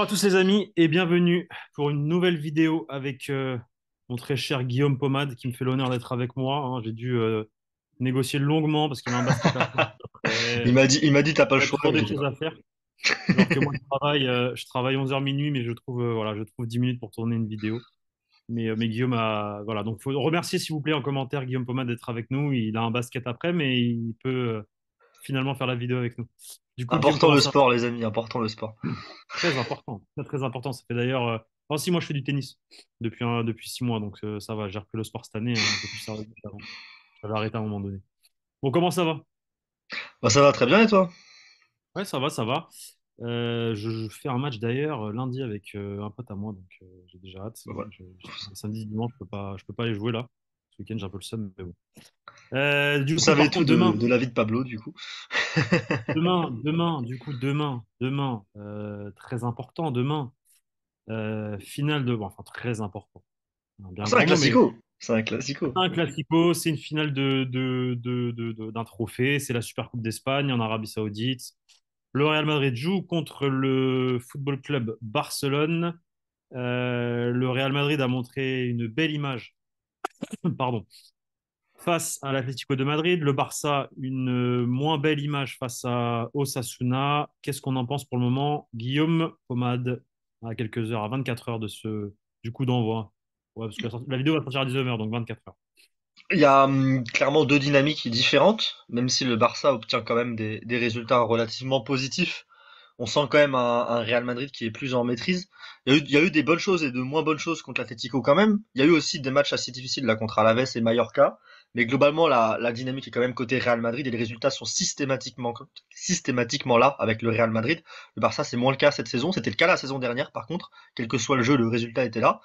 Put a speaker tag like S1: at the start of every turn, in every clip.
S1: Bonjour à tous les amis et bienvenue pour une nouvelle vidéo avec mon très cher Guillaume Pomade qui me fait l'honneur d'être avec moi, hein. J'ai dû négocier longuement parce qu'il a un basket à faire.
S2: Il
S1: Après,
S2: m'a dit t'as pas le
S1: il a
S2: choix,
S1: toujours
S2: il m'a
S1: des
S2: dit
S1: choses
S2: non.
S1: à faire. Alors que moi je travaille 11h minuit, mais je trouve 10 minutes pour tourner une vidéo. Mais Guillaume a voilà, donc faut remercier s'il vous plaît en commentaire Guillaume Pomade d'être avec nous. Il a un basket après, mais il peut finalement faire la vidéo avec nous. Du coup, Guillaume,
S2: Important
S1: comment
S2: le
S1: ça va?
S2: sport, les amis, important le sport.
S1: Très important, très très important. Ça fait d'ailleurs. Enfin, si, moi je fais du tennis depuis 6 mois, donc ça va. J'ai repris le sport cette année, un peu plus sérieux qu'avant. J'avais arrêté à un moment donné. Bon, comment ça va?
S2: Bah ça va très bien et toi?
S1: Ouais, ça va, ça va. Je fais un match d'ailleurs lundi avec un pote à moi, donc j'ai déjà hâte.
S2: Bah voilà.
S1: Samedi, dimanche, je peux pas aller jouer là. Ce week-end, j'ai un peu le seum, mais bon. Du
S2: Vous
S1: coup,
S2: savez
S1: par
S2: tout
S1: contre, demain,
S2: de la vie de Pablo, du coup.
S1: demain, très important, demain, finale de, bon, enfin très important, un
S2: Ah,
S1: bien
S2: c'est un
S1: grand mot, mais
S2: classico. C'est un classico.
S1: un classico, c'est une finale d'un trophée. C'est la Super Coupe d'Espagne en Arabie Saoudite. Le Real Madrid joue contre le Football Club Barcelone. Le Real Madrid a montré une belle image, pardon, face à l'Atlético de Madrid. Le Barça, une moins belle image face à Osasuna. Qu'est-ce qu'on en pense pour le moment? Guillaume Pomade, à quelques heures, à 24 heures du coup d'envoi. Ouais, parce que la vidéo va sortir à 19 heures, donc 24 heures.
S2: Il y a clairement deux dynamiques différentes, même si le Barça obtient quand même des résultats relativement positifs. On sent quand même un Real Madrid qui est plus en maîtrise. Il y a eu des bonnes choses et de moins bonnes choses contre l'Atlético quand même. Il y a eu aussi des matchs assez difficiles là contre Alaves et Mallorca. Mais globalement, la dynamique est quand même côté Real Madrid et les résultats sont systématiquement là avec le Real Madrid. Le Barça, c'est moins le cas cette saison. C'était le cas la saison dernière, par contre. Quel que soit le jeu, le résultat était là.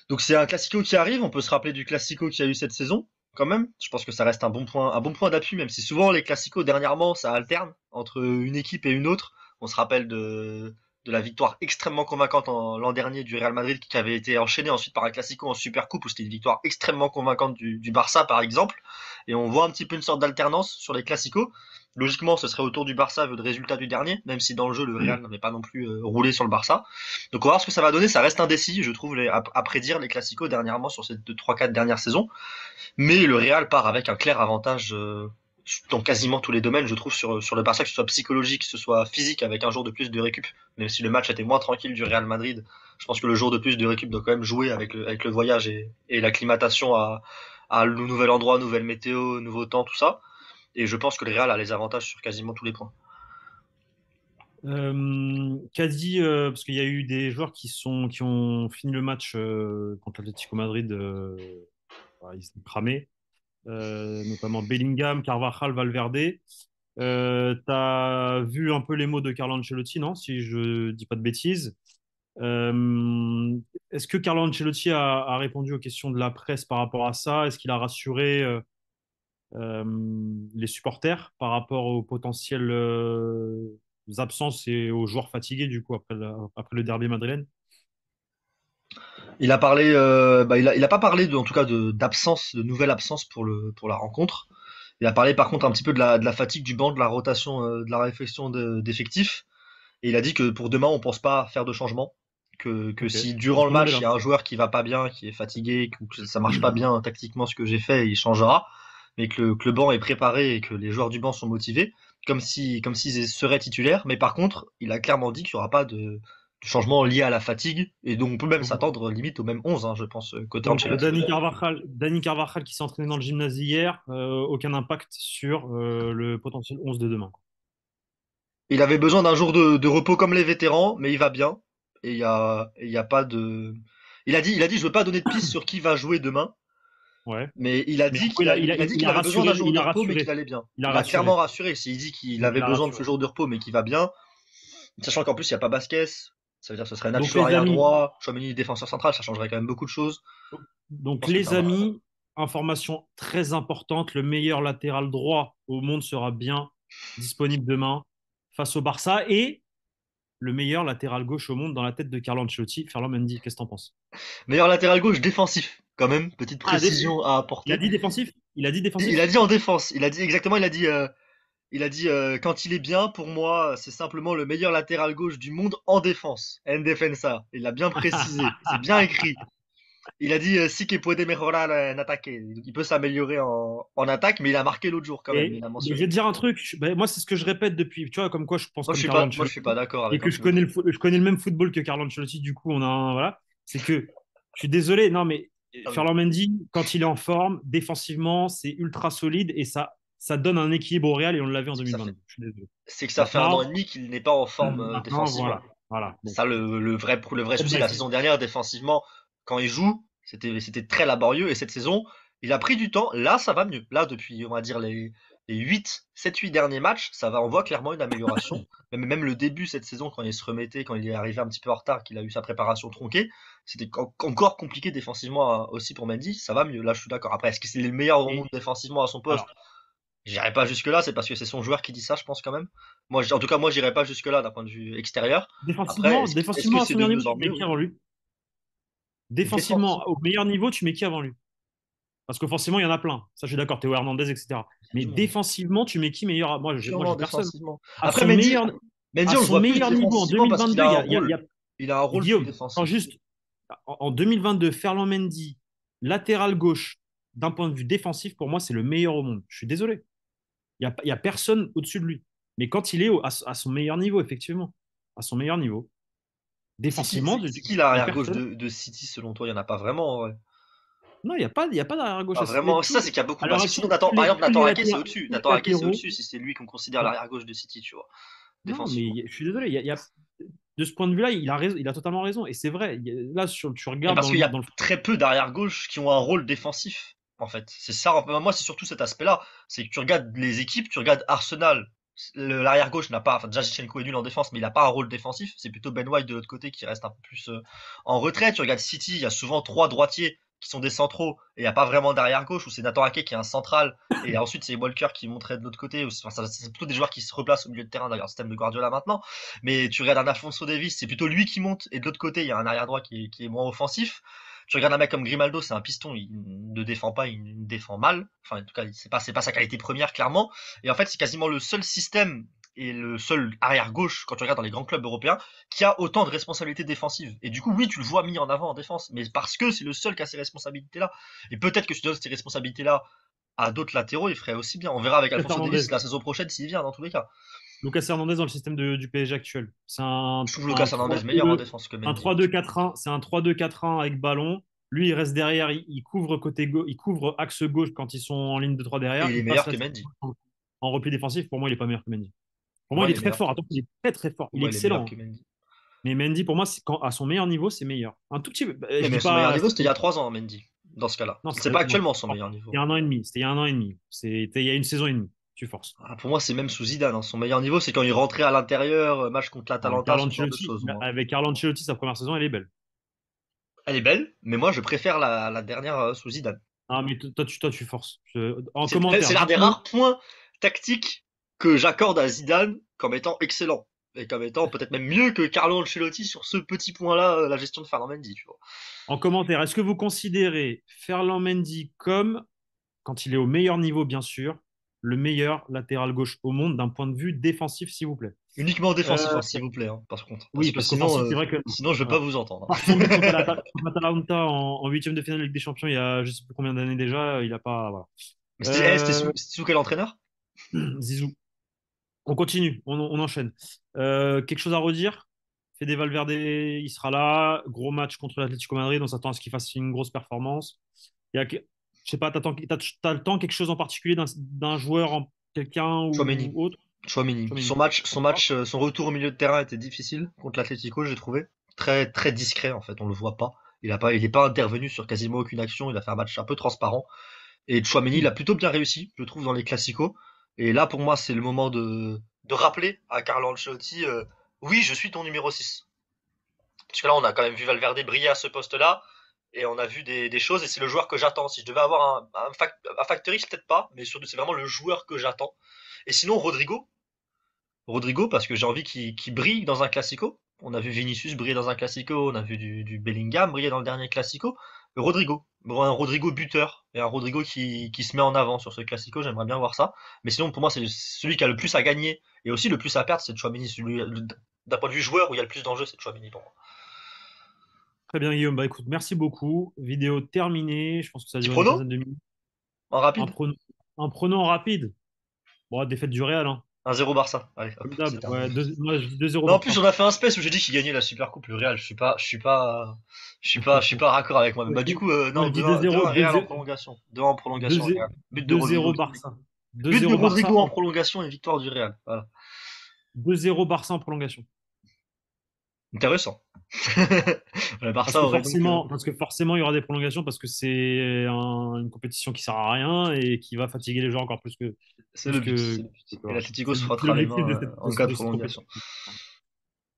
S2: Donc c'est un Classico qui arrive. On peut se rappeler du Classico qu'il y a eu cette saison quand même. Je pense que ça reste un bon point d'appui, même si souvent les classicos dernièrement ça alterne entre une équipe et une autre. On se rappelle de la victoire extrêmement convaincante l'an dernier du Real Madrid qui avait été enchaînée ensuite par un classico en Super Coupe où c'était une victoire extrêmement convaincante du Barça par exemple. Et on voit un petit peu une sorte d'alternance sur les classicos. Logiquement, ce serait autour du Barça vu le résultat du dernier, même si dans le jeu le Real n'avait pas non plus roulé sur le Barça. Donc on va voir ce que ça va donner. Ça reste indécis, je trouve, à prédire les classicos dernièrement sur ces 3-4 dernières saisons. Mais le Real part avec un clair avantage dans quasiment tous les domaines, je trouve, sur le Barça, que ce soit psychologique, que ce soit physique, avec un jour de plus de récup. Même si le match était moins tranquille du Real Madrid, je pense que le jour de plus de récup doit quand même jouer avec le voyage et l'acclimatation à le nouvel endroit, nouvelle météo, nouveau temps, tout ça. Et je pense que le Real a les avantages sur quasiment tous les points.
S1: Quasi, parce qu'il y a eu des joueurs qui ont fini le match contre l'Atlético Madrid, voilà, ils sont cramés, notamment Bellingham, Carvajal, Valverde. T'as vu un peu les mots de Carlo Ancelotti, non? Si je dis pas de bêtises. Euh, Est-ce que Carlo Ancelotti a répondu aux questions de la presse par rapport à ça? Est-ce qu'il a rassuré euh, les supporters par rapport aux potentielles absences et aux joueurs fatigués du coup après le derby madrilène?
S2: Il a parlé, il a pas parlé en tout cas d'absence, de nouvelle absence pour la rencontre. Il a parlé par contre un petit peu de la fatigue du banc, de la rotation, de la réflexion d'effectifs. Et il a dit que pour demain, on pense pas faire de changement. Que
S1: Ok,
S2: si
S1: une
S2: durant le
S1: bonne nouvelle,
S2: match, il y
S1: hein.
S2: a un joueur qui va pas bien, qui est fatigué, que ça marche pas bien tactiquement ce que j'ai fait, il changera. Mais que le banc est préparé et que les joueurs du banc sont motivés, comme s'ils seraient titulaires. Mais par contre, il a clairement dit qu'il y aura pas de changement lié à la fatigue. Et donc on peut même
S1: Donc,
S2: s'attendre limite au même 11, hein, je pense, côté
S1: donc,
S2: Ancelotti.
S1: Dani Carvajal qui s'est entraîné dans le gymnase hier, aucun impact sur le potentiel 11 de demain.
S2: Il avait besoin d'un jour de repos comme les vétérans, mais il va bien. Il y a pas de. Il a dit, je veux pas donner de piste sur qui va jouer demain.
S1: Ouais.
S2: Mais il a
S1: Mais en
S2: dit
S1: gros,
S2: il a dit qu'il avait besoin d'un jour
S1: il
S2: de
S1: a
S2: repos, mais qu'il
S1: rassuré,
S2: allait bien.
S1: il a
S2: Il a clairement
S1: rassuré.
S2: rassuré. S'il dit qu'il
S1: Donc
S2: avait
S1: il a
S2: besoin de ce
S1: rassuré.
S2: jour de repos, mais qu'il va bien, sachant qu'en plus il n'y a pas Basquez, ça veut dire que ce serait
S1: Donc
S2: Nacho
S1: les
S2: arrière
S1: amis,
S2: droit, Chouameni défenseur central, ça changerait quand même beaucoup de choses. Je
S1: donc
S2: pense que
S1: les
S2: ça va.
S1: amis, information très importante, le meilleur latéral droit au monde sera bien disponible demain face au Barça et le meilleur latéral gauche au monde dans la tête de Carlo Ancelotti, Ferland Mendy. Qu'est-ce que t'en penses?
S2: Meilleur latéral gauche défensif, quand même, petite
S1: Ah,
S2: précision à
S1: il a
S2: apporter.
S1: dit défensif? Il a dit
S2: Il a
S1: défensif?
S2: dit en défense, il a dit exactement, il a dit Il a dit quand il est bien, pour moi, c'est simplement le meilleur latéral gauche du monde en défense. En defensa. Il l'a bien précisé. C'est bien écrit. Il a dit si que puede mejorar en attaque. Donc, il peut s'améliorer en attaque, mais il a marqué l'autre jour quand même. Il a
S1: Mais je vais
S2: mentionné.
S1: te dire un truc, ben, moi c'est ce que je répète depuis, tu vois, comme quoi je pense comme Carlo
S2: Moi, je suis pas
S1: Ancelotti
S2: d'accord
S1: et
S2: avec
S1: que
S2: Ancelotti.
S1: je connais le même football que Carlo Ancelotti, du coup on a un, voilà, c'est que je suis désolé, non mais
S2: Ah oui.
S1: Ferland Mendy, quand il est en forme, défensivement, c'est ultra solide et ça donne un équilibre au Real et on l'a vu en
S2: C'est que ça
S1: 2022.
S2: fait,
S1: Je suis désolé.
S2: c'est que ça fait un an
S1: Maintenant,
S2: et demi qu'il n'est pas en forme
S1: maintenant
S2: défensivement.
S1: voilà, voilà. Bon,
S2: Ça, le vrai souci,
S1: bref,
S2: la saison dernière, défensivement, quand il joue, c'était très laborieux. Et cette saison, il a pris du temps. Là, ça va mieux. Là, depuis, on va dire, les 7, 8 derniers matchs, ça va, on voit clairement une amélioration. Même le début cette saison, quand il se remettait, quand il est arrivé un petit peu en retard, qu'il a eu sa préparation tronquée, c'était encore compliqué défensivement aussi pour Mendy. Ça va mieux. Là, je suis d'accord. Après, est-ce que c'est le meilleur au monde
S1: et
S2: défensivement à son poste?
S1: alors
S2: J'irai pas jusque-là, c'est parce que c'est son joueur qui dit ça, je pense quand même. Moi, en tout cas, moi, j'irai pas jusque-là d'un point de vue extérieur. Après, est-ce que
S1: défensivement à
S2: c'est
S1: son
S2: de
S1: meilleur niveau,
S2: mieux
S1: tu
S2: en
S1: mets
S2: mieux?
S1: qui
S2: Oui.
S1: avant lui? Défensivement
S2: Défensivement,
S1: au meilleur niveau, tu mets qui avant lui? Parce que forcément, il y en a plein. Ça, je suis d'accord. Théo Hernandez, etc.
S2: il y a
S1: Mais
S2: du monde.
S1: défensivement, tu mets qui meilleur? Moi,
S2: Purement
S1: j'ai personne.
S2: défensivement.
S1: À
S2: Après,
S1: son meilleur,
S2: Mendy,
S1: à
S2: on le
S1: son
S2: voit plus
S1: meilleur niveau en
S2: défensivement parce qu'il
S1: 2022,
S2: a un rôle.
S1: il y a
S2: Il a un rôle plus
S1: Guillaume, quand
S2: défensif.
S1: juste en 2022, Ferland Mendy, latéral gauche, d'un point de vue défensif, pour moi, c'est le meilleur au monde. Je suis désolé. Il y a personne au-dessus de lui. Mais quand il est à son meilleur niveau, effectivement, à son meilleur niveau, défensivement,
S2: C'est qui
S1: il n'y a
S2: l'arrière gauche
S1: personne.
S2: de City selon toi? Il y en a pas vraiment, en vrai.
S1: Non, il y a pas d'arrière gauche.
S2: Pas vraiment. C'est ça,
S1: Tous,
S2: c'est qu'il y a beaucoup.
S1: à
S2: Parce
S1: l'heure
S2: que sinon,
S1: actuelle,
S2: Par exemple,
S1: tous
S2: Nathan
S1: les
S2: Ake, c'est
S1: latéraux,
S2: au-dessus.
S1: tous les
S2: Nathan Ake, c'est
S1: latéraux,
S2: au-dessus si c'est lui qu'on considère
S1: voilà.
S2: l'arrière gauche de City, tu vois,
S1: Non,
S2: défensivement.
S1: je suis désolé. De ce point de vue-là, il a raison, il a totalement raison. Et c'est vrai. Là, tu
S2: Mais
S1: regardes
S2: parce qu'il y a
S1: dans le.
S2: très peu d'arrière gauche qui ont un rôle défensif, en fait. C'est ça, enfin, moi, c'est surtout cet aspect-là. C'est que tu regardes les équipes, tu regardes Arsenal. L'arrière gauche n'a pas, enfin, déjà Zinchenko est nul en défense, mais il n'a pas un rôle défensif. C'est plutôt Ben White de l'autre côté qui reste un peu plus en retrait. Tu regardes City, il y a souvent trois droitiers qui sont des centraux et il n'y a pas vraiment d'arrière gauche où c'est Nathan Ake qui est un central et ensuite c'est Walker qui montrait de l'autre côté. Enfin, c'est plutôt des joueurs qui se replacent au milieu de terrain, d'ailleurs, le système de Guardiola maintenant. Mais tu regardes un Alphonso Davies, c'est plutôt lui qui monte et de l'autre côté il y a un arrière droit qui est moins offensif. Tu regardes un mec comme Grimaldo, c'est un piston, il ne défend pas, il défend mal. Enfin, en tout cas, c'est pas sa qualité première, clairement. Et en fait, c'est quasiment le seul système et le seul arrière gauche, quand tu regardes dans les grands clubs européens, qui a autant de responsabilités défensives. Et du coup, oui, tu le vois mis en avant en défense, mais parce que c'est le seul qui a ces responsabilités-là. Et peut-être que si tu donnes ces responsabilités-là à d'autres latéraux, il ferait aussi bien. On verra avec
S1: Lucas
S2: Alfonso Davies
S1: Hernandez.
S2: la saison prochaine s'il vient, dans tous les cas.
S1: Lucas Hernandez dans le système du PSG actuel. C'est
S2: Je trouve Lucas Hernandez meilleur en défense que
S1: un
S2: Mendy.
S1: 3-2-4-1. C'est un 3-2-4-1 avec ballon. Lui, il reste derrière, il couvre il couvre axe gauche quand ils sont en ligne de 3
S2: Et
S1: derrière.
S2: il est
S1: Il passe
S2: meilleur
S1: la
S2: que Mendy.
S1: en repli défensif. Pour moi, il est pas meilleur que Mendy. Pour
S2: Pour
S1: moi,
S2: moi,
S1: il
S2: il
S1: est
S2: est
S1: très
S2: meilleur
S1: fort.
S2: que
S1: Attention, il
S2: Mendy.
S1: est très très fort.
S2: Pour
S1: Il est
S2: moi, il est meilleur
S1: excellent.
S2: que Mendy.
S1: Mais Mendy, pour moi, à son meilleur niveau, c'est meilleur. Un tout petit peu.
S2: Mais,
S1: Je dis
S2: mais son meilleur
S1: pas.
S2: niveau, c'était il y a 3 ans, Mendy. Dans ce cas-là.
S1: Non,
S2: C'est pas
S1: non,
S2: actuellement son meilleur
S1: il y
S2: niveau.
S1: a un an et demi. C'était il y a un an et demi. C'était il y a une saison et demie. Tu forces.
S2: Ah, pour moi, c'est même sous Zidane, hein. Son meilleur niveau, c'est quand il rentrait à l'intérieur, match contre l'Atalanta, ce genre de choses, moi.
S1: Avec Carlo Ancelotti, sa première saison, elle est belle.
S2: Elle est belle, mais moi, je préfère la dernière sous Zidane.
S1: Ah, mais toi, tu forces. En
S2: C'est
S1: commentaire,
S2: l'un des
S1: dites-le.
S2: rares points tactiques que j'accorde à Zidane comme étant excellent. Et comme étant peut-être même mieux que Carlo Ancelotti sur ce petit point-là, la gestion de Fernand Mendy, tu vois.
S1: En commentaire, est-ce que vous considérez Ferland Mendy comme, quand il est au meilleur niveau, bien sûr, le meilleur latéral gauche au monde d'un point de vue défensif, s'il vous plaît?
S2: Uniquement défensif,
S1: Euh,
S2: hein, s'il vous plaît, hein, par contre. Parce
S1: oui,
S2: que
S1: parce qu'offensif, c'est vrai que.
S2: sinon je vais pas
S1: Voilà.
S2: vous entendre,
S1: Par son
S2: hein.
S1: but contre l'Atalanta en huitième de finale de Ligue des Champions, il y a je sais plus combien d'années déjà, il a pas. Voilà.
S2: Mais
S1: Euh,
S2: c'était sous quel entraîneur?
S1: Zizou. On continue, on enchaîne. Quelque chose à redire? Fede Valverde, il sera là. Gros match contre l'Atlético Madrid. On s'attend à ce qu'il fasse une grosse performance. Je sais pas, t'as le temps quelque chose en particulier d'un joueur, quelqu'un ou
S2: Chouameni.
S1: autre?
S2: Chouameni.
S1: Tchouaméni.
S2: Son retour au milieu de terrain était difficile contre l'Atlético, j'ai trouvé. Très, très discret, en fait, on le voit pas. Il est pas intervenu sur quasiment aucune action, il a fait un match un peu transparent. Et Chouameni, il a plutôt bien réussi, je trouve, dans les classicos. Et là, pour moi, c'est le moment de rappeler à Carlo Ancelotti, oui, je suis ton numéro 6. Parce que là, on a quand même vu Valverde briller à ce poste-là, et on a vu des choses, et c'est le joueur que j'attends. Si je devais avoir un factoriste, peut-être pas, mais surtout, c'est vraiment le joueur que j'attends. Et sinon, Rodrigo, parce que j'ai envie qu'il brille dans un classico. On a vu Vinicius briller dans un classico, on a vu du Bellingham briller dans le dernier classico. Rodrigo. Bon, un Rodrigo buteur et un Rodrigo qui se met en avant sur ce Classico, j'aimerais bien voir ça. Mais sinon, pour moi, c'est celui qui a le plus à gagner et aussi le plus à perdre, c'est Tchouaméni. D'un point de vue joueur où il y a le plus d'enjeux, c'est Tchouaméni pour moi.
S1: Très bien, Guillaume. Bah écoute, merci beaucoup. Vidéo terminée. Je pense que ça a
S2: Petit
S1: duré une
S2: prono?
S1: quinzaine de minutes.
S2: En
S1: Un
S2: rapide?
S1: pronom, un pronom rapide. Bon, défaite du Real, hein.
S2: 1-0 Barça. Allez, hop,
S1: Comme
S2: c'est
S1: d'hab. Ouais,
S2: terminé.
S1: moi, je dis 2-0
S2: Non, en plus,
S1: Barça.
S2: on a fait un space où j'ai dit qu'il gagnait la Super Coupe, le Real. Je suis pas raccord avec moi-même. Bah, du coup,
S1: Moi,
S2: non,
S1: je dis
S2: 2-1,
S1: 2-0,
S2: 2-1 Real en
S1: 2-0,
S2: prolongation. 2-1 en prolongation, Real. But de Rodrigo.
S1: 2-0 Barça.
S2: But de
S1: 2-0 Barça.
S2: Rodrigo en prolongation et victoire du Real. Voilà.
S1: 2-0 Barça en prolongation.
S2: Intéressant. Le Barça aurait donc.
S1: Parce que forcément, il y aura des prolongations parce que c'est une compétition qui sert à rien et qui va fatiguer les joueurs encore
S2: C'est le
S1: plus
S2: but,
S1: que,
S2: c'est le but. Et
S1: voilà.
S2: l'Atlético se
S1: C'est
S2: frottera les
S1: l'objectif
S2: mains en cas de
S1: de cette
S2: prolongation.
S1: compétition.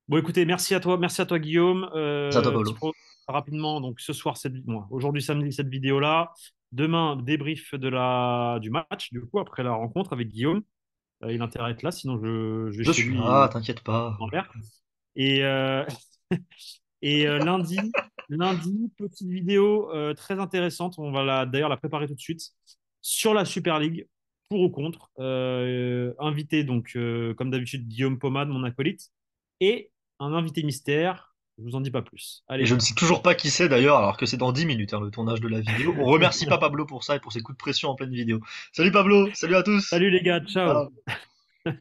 S1: Bon, écoutez, merci à toi, Guillaume.
S2: C'est à toi, Pablo.
S1: Rapidement, donc ce soir, aujourd'hui samedi, cette vidéo-là. Demain, débrief du match, du coup, après la rencontre avec Guillaume. Il a intérêt à être là, sinon je vais
S2: Je
S1: chez
S2: suis
S1: lui
S2: là, t'inquiète pas.
S1: en l'air. Et, lundi, petite vidéo très intéressante. On va d'ailleurs la préparer tout de suite sur la Super League, pour ou contre. Invité, donc, comme d'habitude, Guillaume Pomade, mon acolyte, et un invité mystère. Je vous en dis pas plus.
S2: Et je
S1: Allez,
S2: ne sais toujours pas qui c'est d'ailleurs, alors que c'est dans 10 minutes, hein, le tournage de la vidéo. On remercie pas Pablo pour ça et pour ses coups de pression en pleine vidéo. Salut Pablo, salut à tous.
S1: salut les gars, ciao.
S2: Ciao.